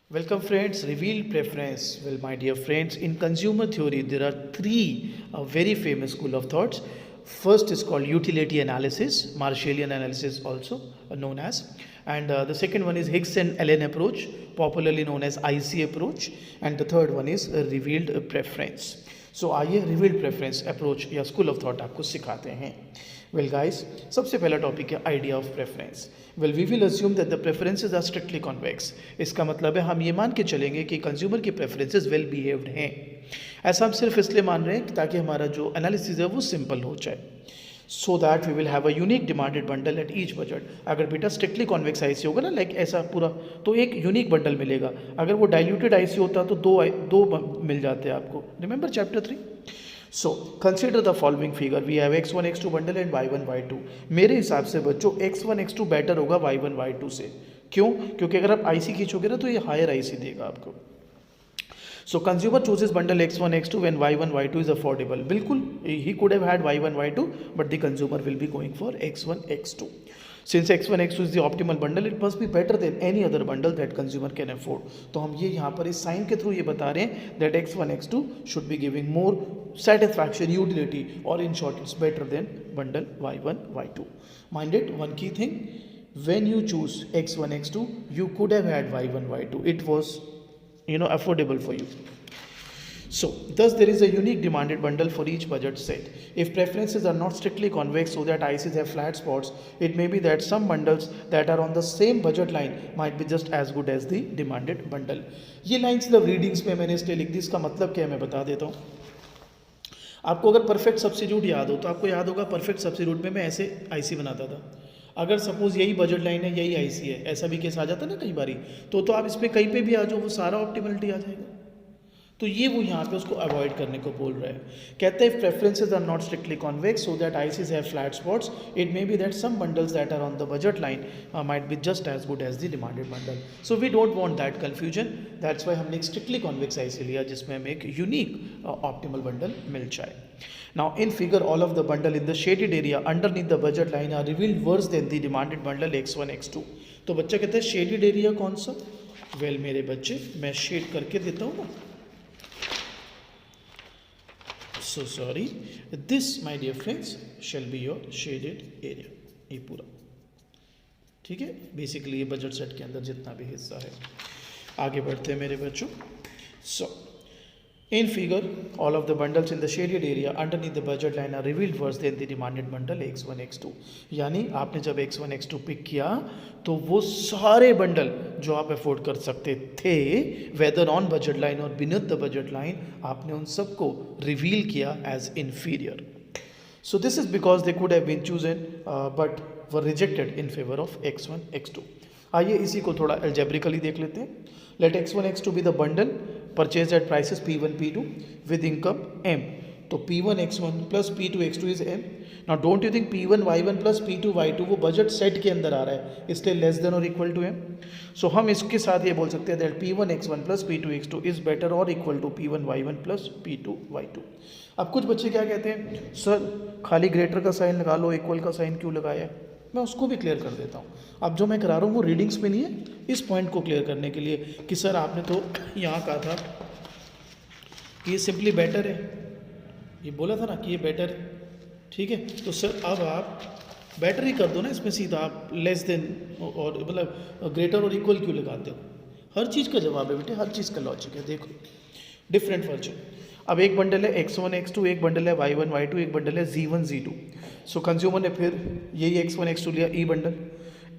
Welcome friends, revealed preference. Well, my dear friends, in consumer theory, there are three very famous school of thoughts. First is called utility analysis, Marshallian analysis also known as. And the second one is Hicks and Allen approach, popularly known as IC approach. And the third one is revealed preference. So आइए revealed preference approach या school of thought आपको सिखाते हैं. Well guys, सबसे पहला topic है idea of preference. Well we will assume that the preferences are strictly convex. इसका मतलब है हम ये मान के चलेंगे कि कंज्यूमर की प्रेफरेंसेस वेल बिहेव्ड हैं. ऐसा हम सिर्फ इसलिए मान रहे हैं ताकि हमारा जो एनालिसिस है वो सिंपल हो जाए. So that we will have a unique demanded bundle at each budget. अगर बेटा स्ट्रिक्टली कॉन्वेक्स आईसी होगा ना, लाइक ऐसा पूरा, तो एक यूनिक बंडल मिलेगा. अगर वो डाइल्यूटेड आईसी होता तो दो मिल जाते हैं आपको. Remember chapter 3. So consider the following figure. We have x1 x2 bundle and y1 y2. मेरे हिसाब से बच्चों x1 x2 बेटर होगा y1 y2 से. क्यों? क्योंकि अगर आप आईसी खींचोगे ना तो ये हायर आईसी देगा आपको. So consumer chooses bundle X1, X2 when Y1, Y2 is affordable. बिल्कुल, he could have had Y1, Y2, but the consumer will be going for X1, X2. Since X1, X2 is the optimal bundle, it must be better than any other bundle that consumer can afford. तो हम ये यहाँ पर इस sign के through ये बता रहे हैं that X1, X2 should be giving more satisfaction, utility, or in short, it's better than bundle Y1, Y2. Mind it, one key thing, when you choose X1, X2, you could have had Y1, Y2. It was affordable for you. So thus there is a unique demanded bundle for each budget set. If preferences are not strictly convex so that ICs have flat spots, it may be that some bundles that are on the same budget line might be just as good as the demanded bundle. ये lines the readings में मैंने इसलिए लिख दी. इसका मतलब क्या है मैं बता देता हूँ. आपको अगर परफेक्ट सब्स्टिट्यूट याद हो तो आपको याद होगा परफेक्ट सब्स्टिट्यूट में मैं ऐसे आईसी बनाता था. अगर सपोज यही बजट लाइन है, यही आईसी है, ऐसा भी केस आ जाता है ना कई बारी, तो आप इसमें कहीं पे भी आ जाओ वो सारा ऑप्टिमलिटी आ जाएगा. तो ये वो यहाँ पे उसको अवॉइड करने को बोल रहा है. कहते हैं if preferences are not strictly convex so that ICs have flat spots, it may be that some bundles that are on the budget line might be just as good as the demanded bundle. So we don't want that confusion. That's why हमने एक strictly convex IC लिया जिसमें हमें एक unique optimal bundle मिल जाए. Now in figure, all of the bundle in the shaded area underneath the budget line are revealed worse than the demanded bundle X1, X2. तो बच्चा कहता है shaded area कौन सा? Well मेरे बच्चे, मैं शेड करके देता हूँ ना. So sorry, this my dear friends shall be your shaded area. ये पूरा ठीक है. बेसिकली ये बजट सेट के अंदर जितना भी हिस्सा है. आगे बढ़ते हैं मेरे बच्चों. So in figure, all of the bundles in the shaded area underneath the budget line are revealed worse than the demanded bundle X1, X2. यानी आपने जब X1, X2 पिक किया तो वो सारे बंडल जो आप अफोर्ड कर सकते थे, वेदर ऑन बजट लाइन और बिनीथ द बजट लाइन, आपने उन सबको रिवील किया as inferior. So this is because they could have been chosen but were rejected in favor of X1, X2. आइए इसी को थोड़ा algebraically देख लेते हैं. Let X1, X2 be the bundle purchased at prices P1, P2 with income M. तो P1 X1 plus P2 X2 is M. Now don't you think P1 Y1 plus P2 Y2 वो budget set के अंदर आ रहा है, इसलिए less than और equal to M. So हम इसके साथ ये बोल सकते हैं that P1 X1 plus P2 X2 is better और equal to P1 Y1 plus P2 Y2. अब कुछ बच्चे क्या कहते हैं, सर खाली ग्रेटर का साइन लगा लो, इक्वल का साइन क्यों लगाया है? मैं उसको भी क्लियर कर देता हूँ. अब जो मैं करा रहा हूँ वो रीडिंग्स में नहीं है, इस पॉइंट को क्लियर करने के लिए कि सर आपने तो यहाँ कहा था कि ये सिंपली बेटर है, ये बोला था ना कि ये बेटर है, ठीक है. तो सर अब आप बेटर ही कर दो ना इसमें सीधा, आप लेस देन और मतलब ग्रेटर और इक्वल क्यों लगाते हो? हर चीज़ का जवाब है बेटे, हर चीज़ का लॉजिक है. देखो डिफरेंट वर्जन. अब एक बंडल है X1, X2, एक बंडल है Y1, Y2, एक बंडल है Z1, Z2. सो कंज्यूमर ने फिर यही X1, X2 लिया, E bundle.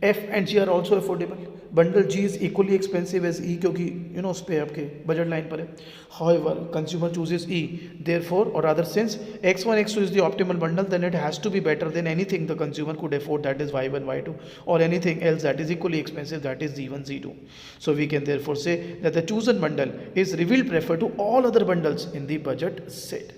F and G are also affordable. Bundle G is equally expensive as E क्योंकि उस पर आपके बजट लाइन पर है. However consumer chooses E, therefore और other since X1, X2 is the optimal bundle, then it has to be better than anything the consumer could afford, that is Y1, Y2 और anything else that is equally expensive, that is Z1, Z2. So we can therefore say that the chosen bundle is revealed prefer to all other bundles in the budget set.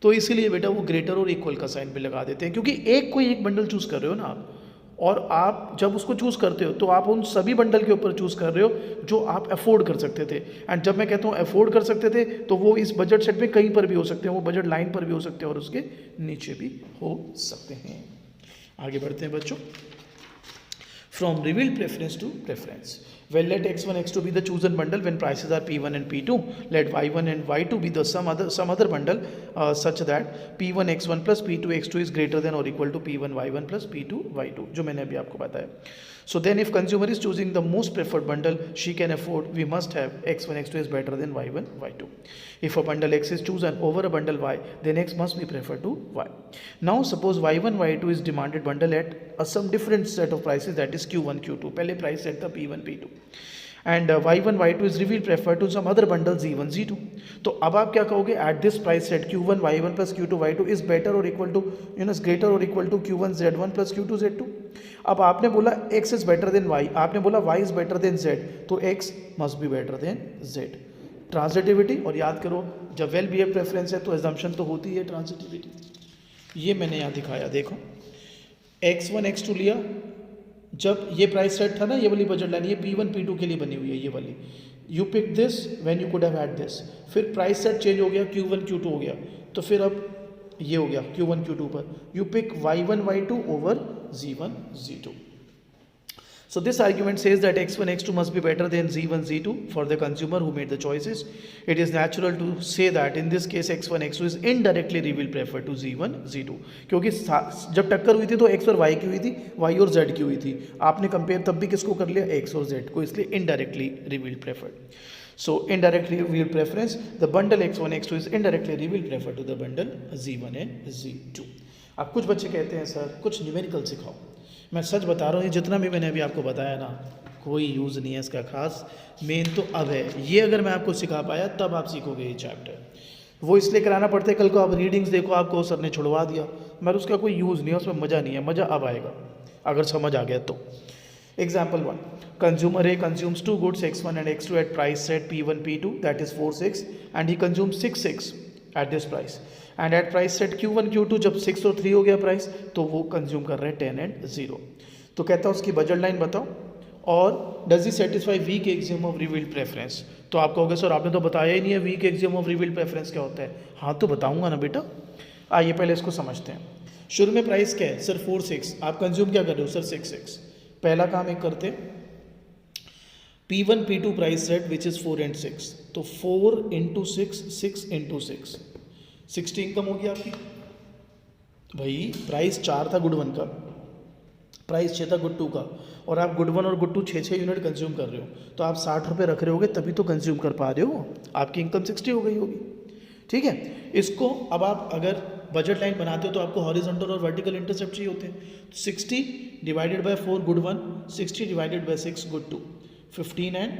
तो इसीलिए बेटा वो greater और equal का sign भी लगा देते हैं, क्योंकि कोई एक बंडल चूज कर रहे हो ना आप, और आप जब उसको चूज़ करते हो तो आप उन सभी बंडल के ऊपर चूज़ कर रहे हो जो आप अफोर्ड कर सकते थे. एंड जब मैं कहता हूँ अफोर्ड कर सकते थे तो वो इस बजट सेट में कहीं पर भी हो सकते हैं, वो बजट लाइन पर भी हो सकते हैं और उसके नीचे भी हो सकते हैं. आगे बढ़ते हैं बच्चों. From revealed preference to preference. Well, let x1, x2 be the chosen bundle when prices are p1 and p2. Let y1 and y2 be the some other bundle such that p1 x1 plus p2 x2 is greater than or equal to p1 y1 plus p2 y2, जो मैंने अभी आपको बताया. So then if consumer is choosing the most preferred bundle she can afford, we must have x1 x2 is better than y1 y2. If a bundle x is chosen over a bundle y, then x must be preferred to y. Now suppose y1 y2 is demanded bundle at some different set of prices, that is q1 q2. पहले price set था p1 p2 and y1 y2 is revealed preferred to some other bundle z1 z2. तो अब आप क्या कहोगे, at this price set q1 y1 plus q2 y2 is better or equal to is greater or equal to q1 z1 plus q2 z2. अब आपने बोला x is better than y, आपने बोला y is better than z, तो x must be better than z. Transitivity, और याद करो जब वेल बिहेव प्रेफरेंस है तो एजम्पशन तो होती है ट्रांजिटिविटी. ये मैंने यहाँ दिखाया, देखो x1 x2 लिया, जब ये प्राइस सेट था ना, ये वाली बजट लाइन, ये p1 p2 के लिए बनी हुई है ये वाली. You pick this when you could have had this. फिर प्राइस सेट चेंज हो गया, q1 q2 हो गया, तो फिर अब ये हो गया q1 q2 पर you pick y1 y2 over z1 z2. So this argument says that x1 x2 must be better than z1 z2 for the consumer who made the choices. It is natural to say that in this case x1 x2 is indirectly revealed preferred to z1 z2, क्योंकि जब टक्कर हुई थी तो x और y की हुई थी, y और z की हुई थी. आपने कंपेयर तब भी किसको कर लिया, x और z को, इसलिए indirectly revealed preferred. So indirectly revealed preference, the bundle x1 x2 is indirectly revealed preferred to the bundle z1 and z2. अब कुछ बच्चे कहते हैं सर कुछ न्यूमेरिकल सिखाओ. मैं सच बता रहा हूँ, ये जितना भी मैंने अभी आपको बताया ना, कोई यूज़ नहीं है इसका खास. मेन तो अब है, ये अगर मैं आपको सिखा पाया तब आप सीखोगे ये चैप्टर. वो इसलिए कराना पड़ता है, कल को आप रीडिंग्स देखो आपको सर ने छुड़वा दिया, मगर उसका कोई यूज़ नहीं है, उसमें मज़ा नहीं है. मज़ा अब आएगा अगर समझ आ गया तो. Example 1. Consumer A consumes two goods x1 and x2 at price set p1 p2, that is 4 6, and he consumes 6 6 at this price. And at price set q1 q2 जब 6 और 3 हो गया प्राइस, तो वो कंज्यूम कर रहे हैं 10 एंड 0. तो कहता है उसकी बजट लाइन बताओ और does he satisfy weak axiom of revealed preference. तो आप कहोगे सर आपने तो बताया ही नहीं है weak axiom of revealed preference क्या होता है. हाँ तो बताऊंगा ना बेटा, आइए पहले इसको समझते हैं. शुरू में प्राइस क्या है सर 4 6, आप कंज्यूम क्या कर रहे हो सर 6 6. पहला काम एक करते p1 p2 price set which is 4 and 6, तो 4 into 6 6 into 6 60 इनकम होगी आपकी. भाई प्राइस 4 था गुड 1 का, प्राइस 6 था गुड 2 का, और आप गुड 1 और गुड 2 6 यूनिट कंज्यूम कर रहे हो, तो आप 60 रुपये रख रहे होगे तभी तो कंज्यूम कर पा रहे हो. आपकी इनकम 60 हो गई होगी. ठीक है, इसको अब आप अगर बजट लाइन बनाते हो तो आपको हॉरिजॉन्टल और वर्टिकल इंटरसेप्ट चाहिए होते हैं. 60 divided by 4 good 1, 60 divided by 6 good 2, 15 and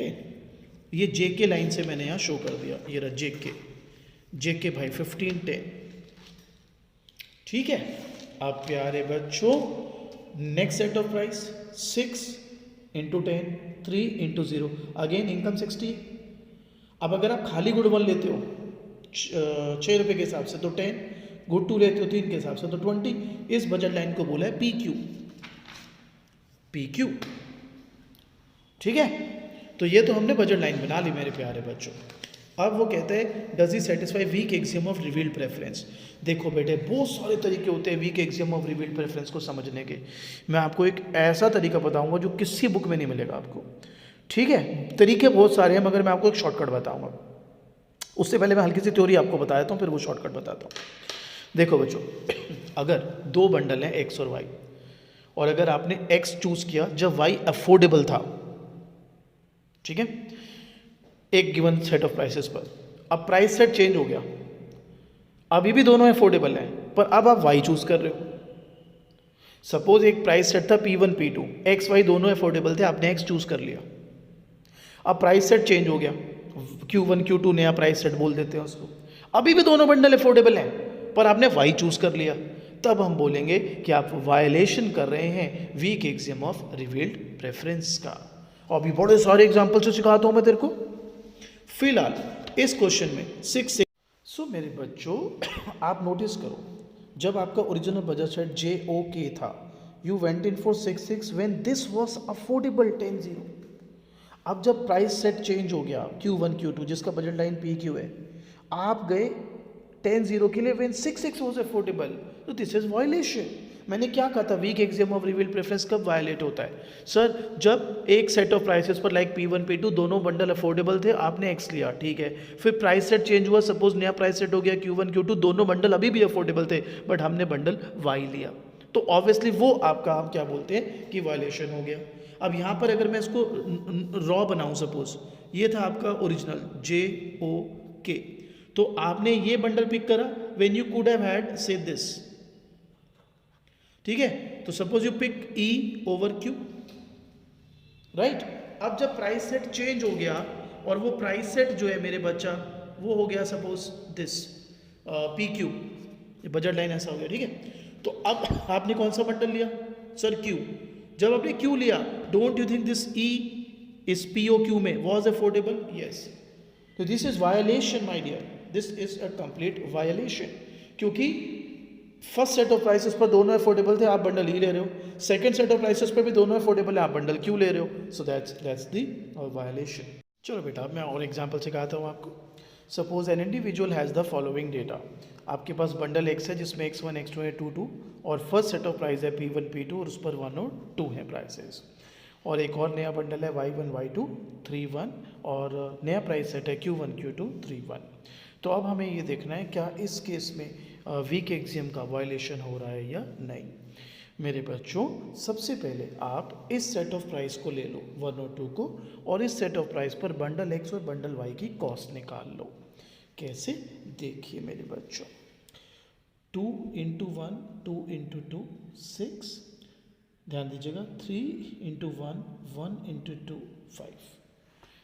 10. ये जे के लाइन से मैंने यहाँ शो कर दिया, ये रहा जे के भाई 15 10. ठीक है, अब प्यारे बच्चों next set of price 6 into 10 3 into 0, again income 60. अब अगर आप खाली गुड 1 लेते हो 6 रुपये के हिसाब से तो 10, गुड 2 लेते हो 3 के हिसाब से तो 20. इस बजट लाइन को बोला है पी क्यू. ठीक है, तो ये तो हमने बजट लाइन बना ली मेरे प्यारे बच्चों. अब वो कहते हैं does he satisfy weak axiom of revealed preference. देखो बेटे बहुत सारे तरीके होते हैं weak axiom of revealed preference को समझने के. मैं आपको एक ऐसा तरीका बताऊंगा जो किसी बुक में नहीं मिलेगा आपको. ठीक है, तरीके बहुत सारे हैं मगर मैं आपको एक शॉर्टकट बताऊंगा. उससे पहले मैं हल्की सी थ्योरी आपको बता देता हूँ, फिर वो शॉर्टकट बताता हूँ. देखो बच्चों, अगर दो बंडल हैं एक्स और वाई, और अगर आपने एक्स चूज किया जब वाई अफोर्डेबल था, ठीक है, एक गिवन सेट ऑफ प्राइसेस पर, अब प्राइस सेट चेंज हो गया, अभी भी दोनों अफोर्डेबल हैं पर अब आप वाई चूज कर रहे हो. सपोज एक प्राइस सेट था P1 P2, एक्स वाई दोनों अफोर्डेबल थे, आपने एक्स चूज कर लिया. अब प्राइस सेट चेंज हो गया, Q1 Q2 नया प्राइस सेट बोल देते हैं उसको, अभी भी दोनों बंडल अफोर्डेबल हैं पर आपने वाई चूज कर लिया. तब हम बोलेंगे कि आप वायलेशन कर रहे हैं weak axiom of revealed preference का. और भी बड़े सारे एग्जांपल से सिखाता हूं मैं तेरे को. फिलहाल इस क्वेश्चन में 6 सो मेरे बच्चों आप नोटिस करो, जब आपका ओरिजिनल बजट सेट JOK था, you went in for 6 6 when this was affordable 10 0. अब जब प्राइस सेट चेंज हो गया Q1 Q2 जिसका बजट लाइन PQ है, आप गए 10 0 के लिए व्हेन 6 6 वाज अफोर्डेबल, तो दिस इज वायलेशन. मैंने क्या कहा था, weak axiom of revealed preference कब वायलेट होता है सर? जब एक सेट ऑफ प्राइसेस पर लाइक P1 P2 दोनों बंडल अफोर्डेबल थे, आपने एक्स लिया, ठीक है, फिर प्राइस सेट चेंज हुआ, सपोज नया प्राइस सेट हो गया Q1 Q2, दोनों बंडल अभी भी अफोर्डेबल थे बट हमने बंडल Y लिया, तो ऑब्वियसली वो आपका हम क्या बोलते हैं कि वायलेशन हो गया। अब यहाँ पर अगर मैं इसको रॉ बनाऊँ, सपोज ये था आपका ओरिजिनल JOK, तो आपने ये बंडल पिक करा when you could have had say this, ठीक है, तो suppose you pick E over Q, right. अब जब प्राइस सेट चेंज हो गया और वो प्राइस सेट जो है मेरे बच्चा वो हो गया सपोज दिस PQ, ये बजट लाइन ऐसा हो गया, ठीक है, तो अब आपने कौन सा बंडल लिया सर? Q। जब आपने Q लिया, don't you think this E is POQ में वॉज अफोर्डेबल? यस। तो this is violation my dear, this is a complete violation, क्योंकि फर्स्ट सेट ऑफ प्राइसेस पर दोनों अफोर्डेबल थे, आप बंडल ई ले रहे हो, सेकंड सेट ऑफ प्राइसेस पर भी दोनों अफोर्डेबल है, आप बंडल क्यों ले रहे हो? So that's the violation. चलो बेटा मैं और एग्जांपल सिखाता हूँ आपको। Suppose an individual has the following data, आपके पास बंडल X है जिसमें X1 X2 है 2 2, और फर्स्ट सेट ऑफ प्राइस है P1 P2 और उस पर 1 और 2 हैं प्राइसेस, और एक और नया बंडल है Y1 Y2 3 1 और नया प्राइस सेट है Q1 Q2 3 1। तो अब हमें ये देखना है क्या इस केस में वीक एक्सियम का वायलेशन हो रहा है या नहीं। मेरे बच्चों सबसे पहले आप इस सेट ऑफ प्राइस को ले लो 1 और 2 को, और इस सेट ऑफ प्राइस पर बंडल X और बंडल Y की कॉस्ट निकाल लो। कैसे? देखिए मेरे बच्चों, 2 इंटू 1 2 इंटू 2 6, ध्यान दीजिएगा 3 इंटू 1 1 इंटू 2 5।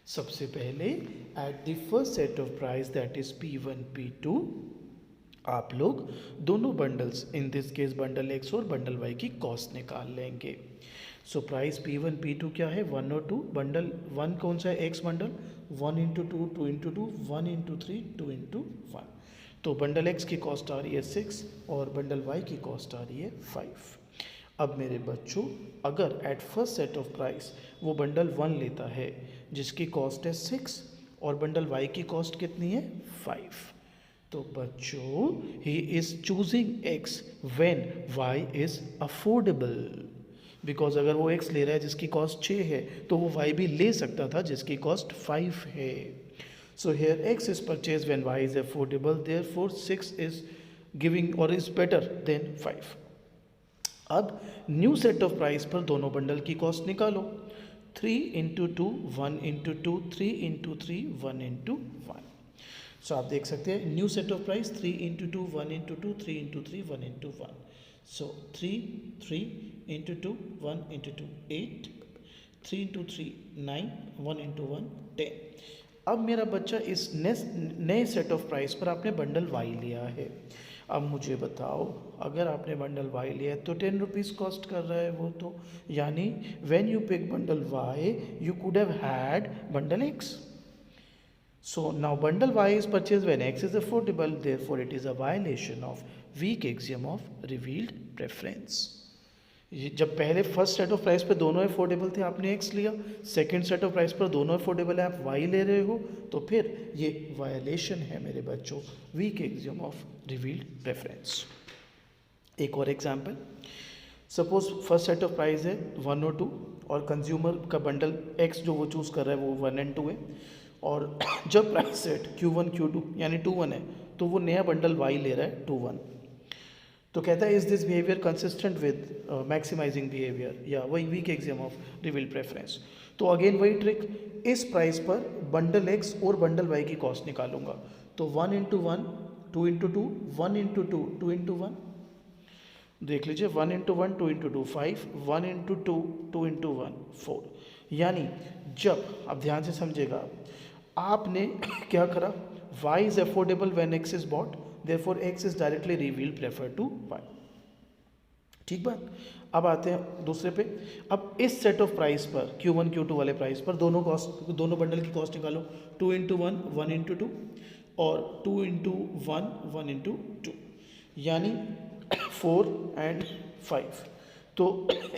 सबसे पहले at the first set of price that is P1 P2 आप लोग दोनों bundles, in this case bundle X और बंडल Y की कॉस्ट निकाल लेंगे। सो प्राइस P1 P2 क्या है? 1 और 2, बंडल 1 कौन सा है? X bundle, 1 into 2 2 into 2 1 into 3 2 into 1, तो बंडल X की कॉस्ट आ रही है 6 और बंडल Y की कॉस्ट आ रही है 5। अब मेरे बच्चों अगर at first set of price वो बंडल 1 लेता है जिसकी कॉस्ट है 6 और बंडल Y की कॉस्ट कितनी है? 5, तो बच्चों he is choosing X when Y is affordable, because अगर वो X ले रहा है जिसकी कॉस्ट 6 है तो वो Y भी ले सकता था जिसकी कॉस्ट 5 है। So here X is purchase when Y is affordable, therefore 6 is giving और इज बेटर देन 5। अब न्यू सेट ऑफ प्राइस पर दोनों बंडल की कॉस्ट निकालो, 3 इंटू 2 1 इंटू 2 3 इंटू 3 1 इंटू 1। सो आप देख सकते हैं new set of price 3 into 2 1 into 2 3 into 3 1 into 1। So 3 3 into 2 1 into 2 8, 3 into 3 9 1 into 1 10। अब मेरा बच्चा इस नए सेट ऑफ प्राइस पर आपने बंडल Y लिया है। अब मुझे बताओ अगर आपने बंडल Y लिया है तो 10 रुपीज़ कॉस्ट कर रहा है वो, तो यानी when you pick bundle Y you could have had bundle X। So now bundle Y is purchased when X is affordable, therefore it is a violation of weak axiom of revealed preference. जब पहले first set of price पे दोनों affordable थे आपने X लिया, second set of price पर दोनों affordable है आप Y ले रहे हो, तो फिर ये वायलेशन है मेरे बच्चों weak axiom of revealed preference. एक और example, suppose first set of price है 1 और 2 और कंज्यूमर का बंडल X जो वो चूज़ कर रहा है वो 1 एंड 2 है, और जब प्राइस सेट Q1 Q2 यानी 2 1 है तो वो नया बंडल Y ले रहा है 2 1, तो कहता है is this behaviour consistent with maximising behaviour, या वही weak axiom of revealed preference. तो अगेन वही ट्रिक, इस प्राइस पर बंडल X और बंडल Y की कॉस्ट निकालूंगा, तो 1 इंटू 1 2 इंटू 2 1 इंटू 2 2 इंटू 1, देख लीजिए 1 इंटू 1 2 इंटू 2 5 1 इंटू 2 2 इंटू 1 4। यानी जब, अब ध्यान से समझेगा, आपने क्या करा, Y is affordable when X is bought, therefore X is directly revealed prefer to Y। ठीक बात। अब आते हैं दूसरे पे, अब इस सेट ऑफ प्राइस पर Q1 Q2 वाले प्राइस पर दोनों बंडल की कॉस्ट निकालो, 2 इंटू 1 1 इंटू 2 और 2 इंटू 1 1 इंटू 2, यानी 4 एंड 5। तो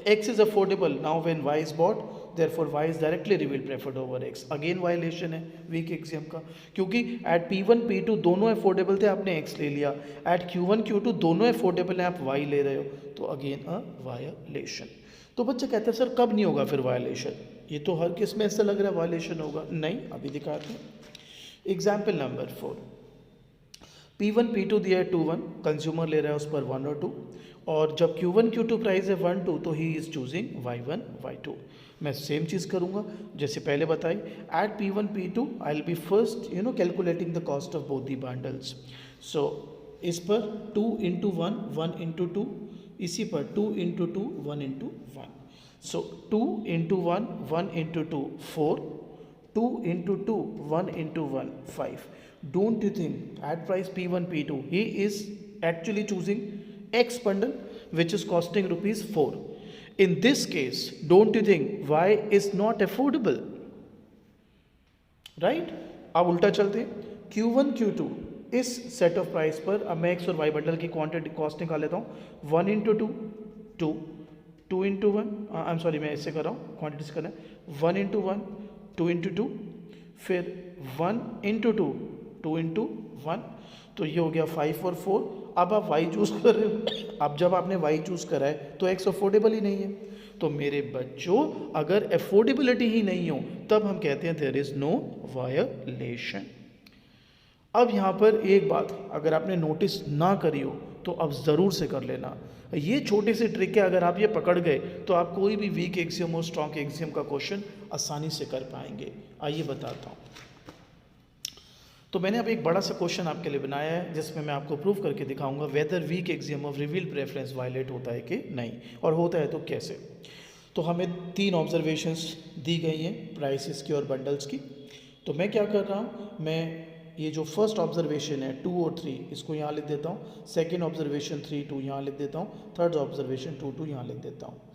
X is affordable now when Y is bought, therefore y is directly revealed preferred over x। Again violation है वीक एक्सियम का, क्योंकि एट P1 P2 दोनों अफोर्डेबल थे, आपने x ले लिया, एट Q1 Q2 दोनों अफोर्डेबल हैं, आप y ले रहे हो, तो अगेन अ वायलेशन। तो बच्चे कहते हैं सर कब नहीं होगा फिर वायलेशन, ये तो हर केस में ऐसा लग रहा है वायलेशन होगा, नहीं अभी दिखाते हैं। एग्जाम्पल नंबर 4, P1 P2 दिया है 2 1, कंज्यूमर ले रहा है उस पर 1 और 2, और जब Q1 Q2 प्राइस है 1 2 तो he is choosing Y1 Y2। मैं सेम चीज़ करूँगा जैसे पहले बताई, at P1 P2 I will be first calculating the cost of both the bundles. So इस पर 2 इंटू 1 1 इंटू 2, इसी पर 2 into 2 1 into 1, so 2 into 1 1 into 2 4, 2 into 2 1 into 1 5। Don't you think at price P1 P2 he is actually choosing X bundle which is costing rupees 4? In this case don't you think Y is not affordable, right? अब उल्टा चलते हैं, Q1 Q2 इस set of price पर अब मैं X और Y bundle की क्वांटिटी कॉस्ट निकाल लेता हूँ, 1 into 2 2, 2 into 1 I am sorry मैं इससे कर रहा हूँ, क्वांटिटी से करना है, 1 इंटू 1 2 इंटू 2, फिर 1 इंटू 2 2 इंटू 1, तो ये हो गया 5 और 4। अब आप y चूज़ कर रहे हो, अब जब आपने y चूज़ करा है तो x अफोर्डेबल ही नहीं है, तो मेरे बच्चों अगर अफोर्डेबिलिटी ही नहीं हो तब हम कहते हैं देयर इज़ नो वायलेशन। अब यहाँ पर एक बात अगर आपने नोटिस ना करी हो तो अब ज़रूर से कर लेना, ये छोटी सी ट्रिक है, अगर आप ये पकड़ गए तो आप कोई भी वीक एक्सियम और स्ट्रॉन्ग एक्सियम का क्वेश्चन आसानी से कर पाएंगे। आइए बताता हूँ। तो मैंने अब एक बड़ा सा क्वेश्चन आपके लिए बनाया है जिसमें मैं आपको प्रूव करके दिखाऊंगा whether weak axiom of revealed preference violate होता है कि नहीं, और होता है तो कैसे। तो हमें 3 ऑब्जर्वेशंस दी गई हैं प्राइसेस की और बंडल्स की। तो मैं क्या कर रहा हूँ, मैं ये जो फर्स्ट ऑब्जर्वेशन है 2 और 3 इसको यहाँ लिख देता हूँ, सेकेंड ऑब्जर्वेशन 3 2 यहाँ लिख देता हूँ, थर्ड ऑब्जर्वेशन 2 2 यहाँ लिख देता हूँ।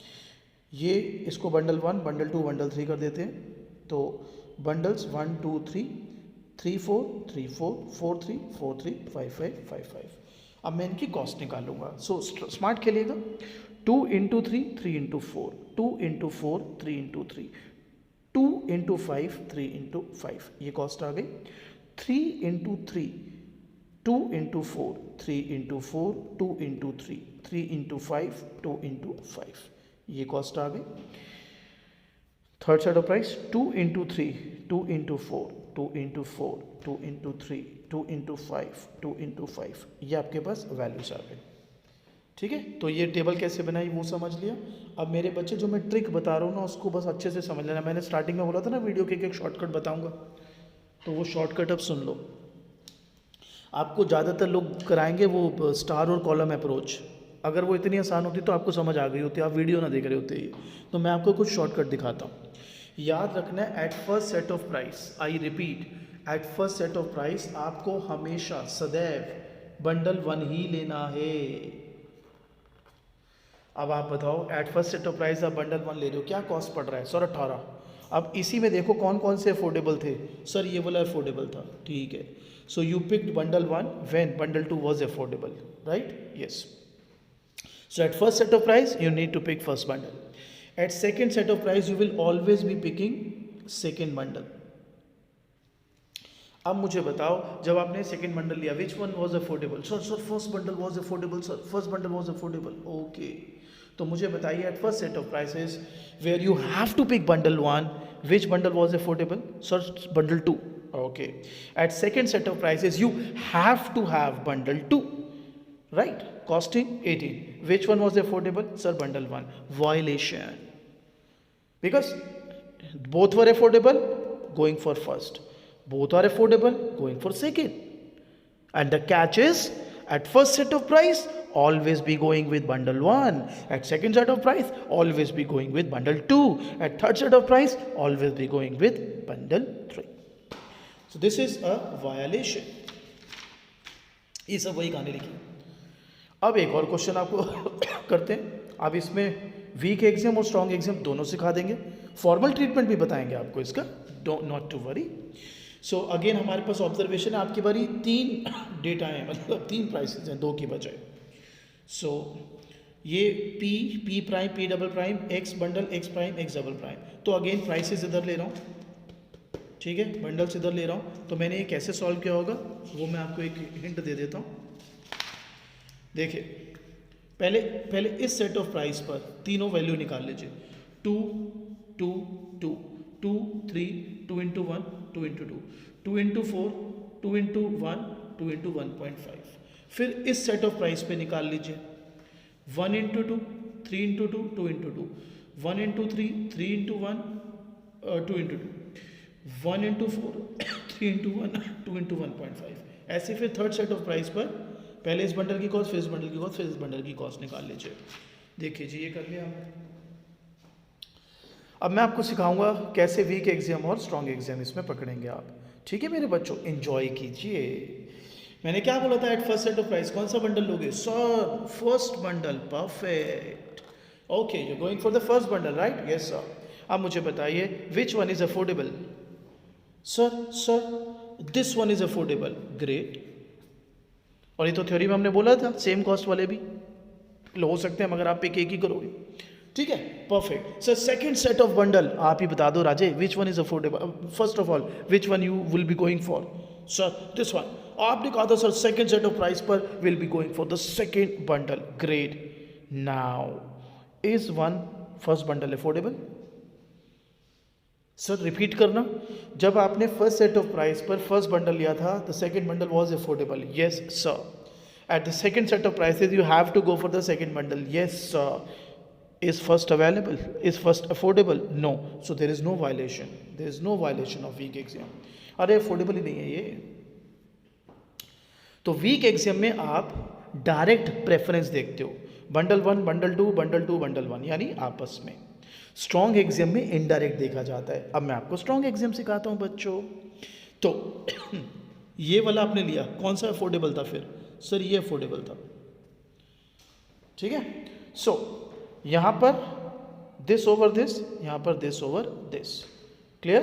ये इसको बंडल 1 बंडल 2 बंडल 3 कर देते हैं। तो बंडल्स 1 2 3 3 4 3 4 4 3 4 3 5 5 5 5। अब मैं इनकी कॉस्ट निकालूंगा। सो स्मार्ट खेलिएगा, 2 into 3 3 into 4, 2 into 4 3 into 3, 2 into 5 3 into 5, ये कॉस्ट आ गई। 3 into 3 2 into 4 3 into 4 2 into 3 3 into 5 2 into 5, ये कॉस्ट आ गई। Third set of price 2 into 3 2 into 4 2 into 4 2 into 3 2 into 5 2 into 5, ये आपके पास वैल्यूज आ गए। ठीक है, तो ये टेबल कैसे बनाई वो समझ लिया। अब मेरे बच्चे जो मैं ट्रिक बता रहा हूँ ना उसको बस अच्छे से समझ लेना। मैंने स्टार्टिंग में बोला था ना वीडियो के एक शॉर्टकट बताऊंगा, तो वो शॉर्टकट अब सुन लो। आपको ज़्यादातर लोग कराएंगे वो स्टार और कॉलम अप्रोच, अगर वो इतनी आसान होती तो आपको समझ आ गई होती, आप वीडियो ना देख रहे होते ही। तो मैं आपको कुछ शॉर्टकट दिखाता हूँ। याद रखना है at first set of price, I repeat, at first set of price आपको हमेशा सदैव बंडल 1 ही लेना है। अब आप बताओ at first set of price आप बंडल 1 ले रहे हो, क्या कॉस्ट पड़ रहा है सर 18। अब इसी में देखो कौन कौन से अफोर्डेबल थे, सर ये वाला अफोर्डेबल था, ठीक है। So you picked bundle 1 when bundle 2 was affordable, right, yes. So at first set of price you need to pick first bundle. At second set of price you will always be picking second bundle. अब मुझे बताओ जब आपने second bundle लिया which one was affordable? Sir first bundle was affordable, sir first bundle was affordable, okay। तो मुझे बताइए at first set of prices where you have to pick bundle 1, which bundle was affordable? Sir bundle 2, okay। At second set of prices you have to have bundle 2, right, costing 18, which one was affordable? Sir bundle 1, violation, because both were affordable, going for first, both are affordable, going for second, and the catch is at first set of price always be going with bundle 1, at second set of price always be going with bundle 2, at third set of price always be going with bundle 3. So this is a violation। ये सब वही कहानी लिखी। अब एक और question आपको करते हैं। अब इसमें वीक एग्जाम और स्ट्रॉन्ग एग्जाम दोनों सिखा देंगे, फॉर्मल ट्रीटमेंट भी बताएंगे आपको इसका, not to worry. So again हमारे पास ऑब्जर्वेशन है, आपकी बारी 3 डेटा हैं, मतलब 3 प्राइसेस हैं 2 की बजाय। सो ये P prime P double prime x bundle ex prime x double prime. तो अगेन प्राइसेस इधर ले रहा हूँ, ठीक है, बंडल्स इधर ले रहा हूँ। तो मैंने ये कैसे सॉल्व किया होगा वो मैं आपको एक हिंट दे देता हूँ। देखिए पहले इस सेट ऑफ प्राइस पर तीनों वैल्यू निकाल लीजिए, 2 2 2 2 3 2 into 1 2 into 2 2 into 4 2 into 1 2 into 1.5। फिर इस सेट ऑफ प्राइस पे निकाल लीजिए 1 into 2 3 into 2 2 into 2 1 into 3 3 into 1 2 into 2 1 into 4 3 into 1 2 into 1.5। ऐसे फिर थर्ड सेट ऑफ प्राइस पर पहले इस बंडल की कॉस्ट, फिर इस बंडल की कॉस्ट, फिर इस बंडल की कॉस्ट निकाल लीजिए। देखिए जी ये कर लिया हमने। अब मैं आपको सिखाऊंगा कैसे वीक एग्जाम और स्ट्रॉन्ग एग्जाम इसमें पकड़ेंगे आप, ठीक है मेरे बच्चों, एंजॉय कीजिए। मैंने क्या बोला था, at first set of price कौन सा बंडल लोगे sir? First bundle, perfect. Okay you going for the first bundle right? Yes sir. अब मुझे बताइए विच one is affordable? Sir this one is affordable, great. और ये तो थ्योरी में हमने बोला था सेम कॉस्ट वाले भी हो सकते हैं मगर आप पिक एक ही करोगे, ठीक है, perfect. Sir second set of bundle आप ही बता दो Raje, which one is affordable? First of all which one you will be going for? Sir this one. आपने कहा था sir second set of price पर will be going for the second bundle, great. Now is one first bundle affordable? Sir repeat करना, जब आपने first set of price पर first bundle लिया था the second bundle was affordable, yes sir. At the second set of prices you have to go for the second bundle, yes sir. Is first available? Is first affordable? No. So there is no violation. There is no violation of weak exam. अरे affordable ही नहीं है ये। तो week exam में आप direct preference देखते हो, बंडल 1 बंडल 2 बंडल 2 बंडल 1 यानी आपस में। स्ट्रॉन्ग एग्जाम में इनडायरेक्ट देखा जाता है। अब मैं आपको स्ट्रॉन्ग एग्जाम सिखाता हूं बच्चों। तो ये वाला आपने लिया, कौन सा अफोर्डेबल था फिर? सर ये अफोर्डेबल था, ठीक है। सो यहां पर दिस ओवर दिस, यहां पर this over this, clear?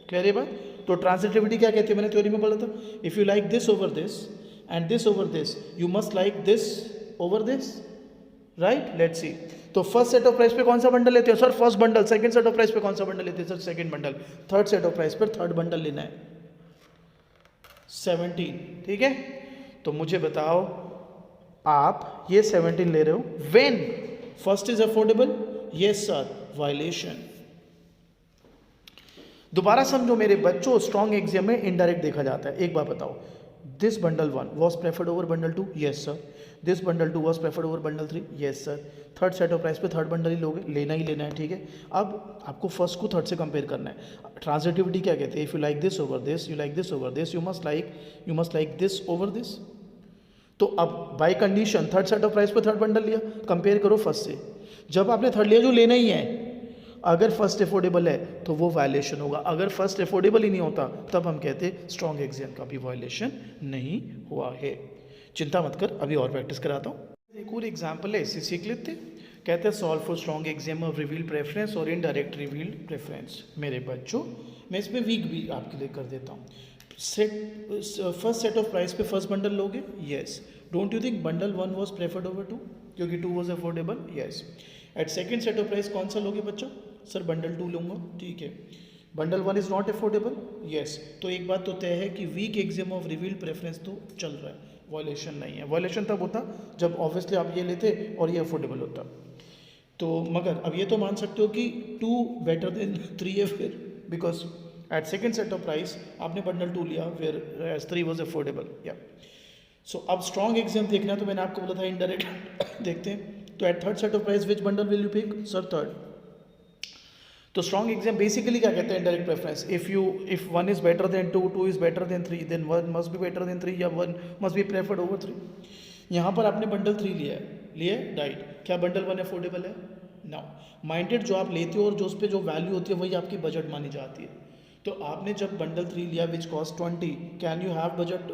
Clear ये बात? तो ट्रांजिटिविटी क्या कहती है, मैंने थ्योरी में बोला था, if you like this over this and this over this you must like this over this, right? Let's see. तो फर्स्ट सेट ऑफ प्राइस पे कौन सा बंडल लेते हो? Sir first bundle. Second set of price पे कौन सा bundle लेते हैं? Sir second bundle. Third set of price पर थर्ड बंडल लेना है, 17, ठीक है। तो मुझे बताओ आप ये 17 ले रहे हो, when first is affordable, yes sir, violation. दोबारा समझो मेरे बच्चों, स्ट्रॉन्ग एग्जाम में इनडायरेक्ट देखा जाता है। एक बात बताओ, this bundle 1 was preferred over bundle 2, yes sir. This bundle 2 was preferred over bundle 3, yes sir. Third set of price पे थर्ड बंडल ही लोगे, लेना ही लेना है, ठीक है। अब आपको फर्स्ट को थर्ड से कंपेयर करना है। ट्रांजिटिविटी क्या कहते हैं? If you like this over this, you like this over this, you must like this over this. तो अब by condition third set of price पे थर्ड बंडल लिया, कंपेयर करो फर्स्ट से। जब आपने थर्ड लिया, जो लेना ही है, अगर फर्स्ट अफोर्डेबल है तो वो वायलेशन होगा। अगर फर्स्ट अफोर्डेबल ही नहीं होता तब हम कहते स्ट्रॉन्ग एग्जाम का भी वायलेशन नहीं हुआ है। चिंता मत कर, अभी और प्रैक्टिस कराता हूँ। एक और एग्जाम्पल है, इसे सीख लेते हैं। कहते हैं solve for strong axiom of revealed preference और इनडायरेक्ट रिवील्ड प्रेफरेंस। मेरे बच्चों मैं इसमें वीक भी आपके लिए कर देता हूँ। फर्स्ट सेट ऑफ प्राइस पे फर्स्ट बंडल लोगे, yes. Don't you think bundle 1 was preferred over 2 क्योंकि 2 was affordable, yes. At second set of price कौन सा लोगे बच्चों? सर बंडल 2 लूँगा, ठीक है। Bundle 1 is not affordable, yes. तो एक बात तो तय है कि weak axiom of revealed preference तो चल रहा है, वायलेशन नहीं है। वायलेशन तब होता जब ऑब्वियसली आप ये लेते और ये अफोर्डेबल होता। तो मगर अब ये तो मान सकते हो कि 2 बेटर देन 3 है फिर, because at second set of price आपने बंडल 2 लिया, फिर 3 वॉज अफोर्डेबल, या। सो अब स्ट्रॉन्ग एग्जाम देखना, तो मैंने आपको बोला था इनडायरेक्ट देखते हैं। तो at third set of price which bundle will you pick? Sir third. तो स्ट्रॉन्ग एग्जाम बेसिकली क्या कहते हैं? Indirect preference. If 1 is better than 2, 2 is better than 3, then 1 must be better than 3 या 1 मस्ट बी प्रेफर्ड ओवर 3। यहाँ पर आपने bundle 3 लिया है, राइट। क्या बंडल 1 अफोर्डेबल है? नाउ माइंडेड जो आप लेते हो और जो उस पर जो वैल्यू होती है वही आपकी बजट मानी जाती है। तो आपने जब बंडल 3 लिया which cost 20, can you have budget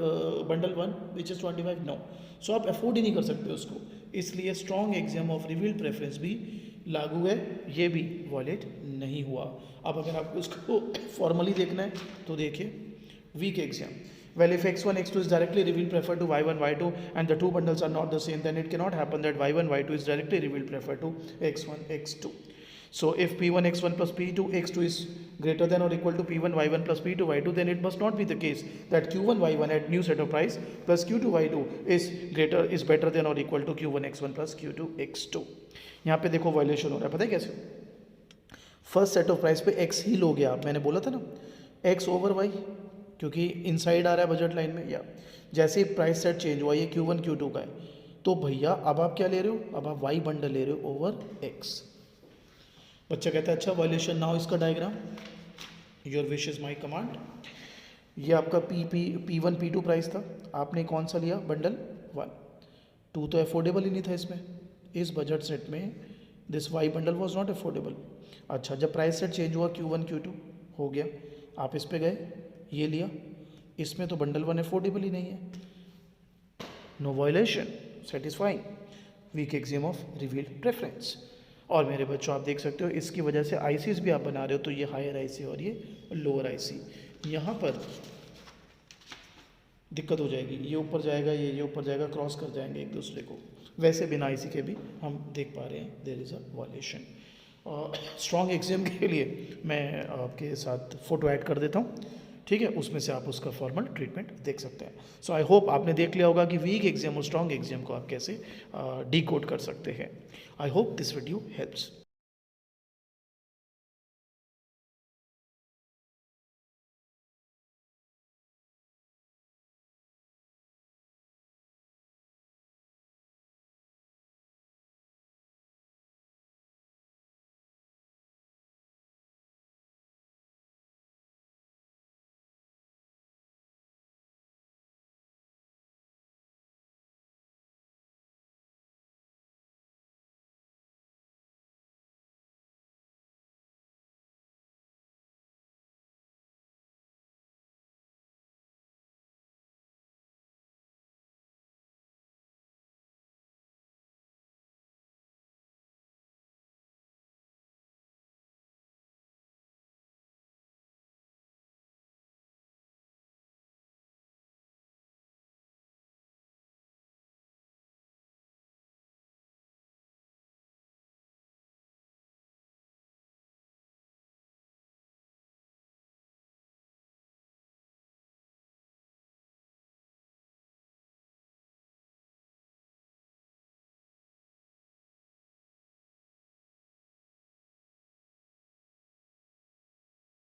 bundle 1 which is 25? No. So आप अफोर्ड ही नहीं कर सकते उसको, इसलिए strong axiom of revealed preference भी लागू है, ये भी वॉलेट नहीं हुआ। अब अगर आपको इसको फॉर्मली देखना है तो देखिए weak axiom. Well, if x1, x2 is directly revealed preferred to y1, y2 and the two bundles are not the same, then it cannot happen that y1, y2 is directly revealed preferred to x1, x2. So if p1 x1 plus p2 x2 is greater than or equal to p1 y1 plus p2 y2, then it must not be the case that q1 y1 at new set of price plus q2 y2 is better than or equal to q1 x1 plus q2 x2. यहाँ पे देखो violation हो रहा है, पता है कैसे? First set of price पे x ही लोगे आप, मैंने बोला था ना x ओवर y, क्योंकि इनसाइड आ रहा है बजट लाइन में। या जैसे ही प्राइस सेट चेंज हुआ, ये q1 q2 का है, तो भैया अब आप क्या ले रहे हो? अब आप y बंडल ले रहे हो ओवर x। बच्चा कहता है अच्छा वायलेशन नाउ इसका diagram, your wish is my command. ये आपका P1 P2 प्राइस था, आपने कौन सा लिया? बंडल 1। 2 तो अफोर्डेबल ही नहीं था इसमें, इस बजट सेट में this Y bundle was not affordable. अच्छा, जब प्राइस सेट चेंज हुआ Q1 Q2 हो गया, आप इस पे गए, ये लिया, इसमें तो बंडल 1 अफोर्डेबल ही नहीं है, no violation, satisfying, weak axiom of revealed preference. और मेरे बच्चों आप देख सकते हो इसकी वजह से आईसीज भी आप बना रहे हो, तो ये हायर आईसी और ये लोअर आईसी, यहाँ पर दिक्कत हो जाएगी, ये ऊपर जाएगा, ये ऊपर जाएगा, क्रॉस कर जाएंगे एक दूसरे को। वैसे बिना आईसी के भी हम देख पा रहे हैं there is a violation. Strong axiom के लिए मैं आपके साथ फ़ोटो ऐड कर देता हूँ, ठीक है, उसमें से आप उसका फॉर्मल ट्रीटमेंट देख सकते हैं। सो आई होप आपने देख लिया होगा कि वीक एक्सियम और स्ट्रॉन्ग एक्सियम को आप कैसे डिकोड कर सकते हैं। I hope this video helps.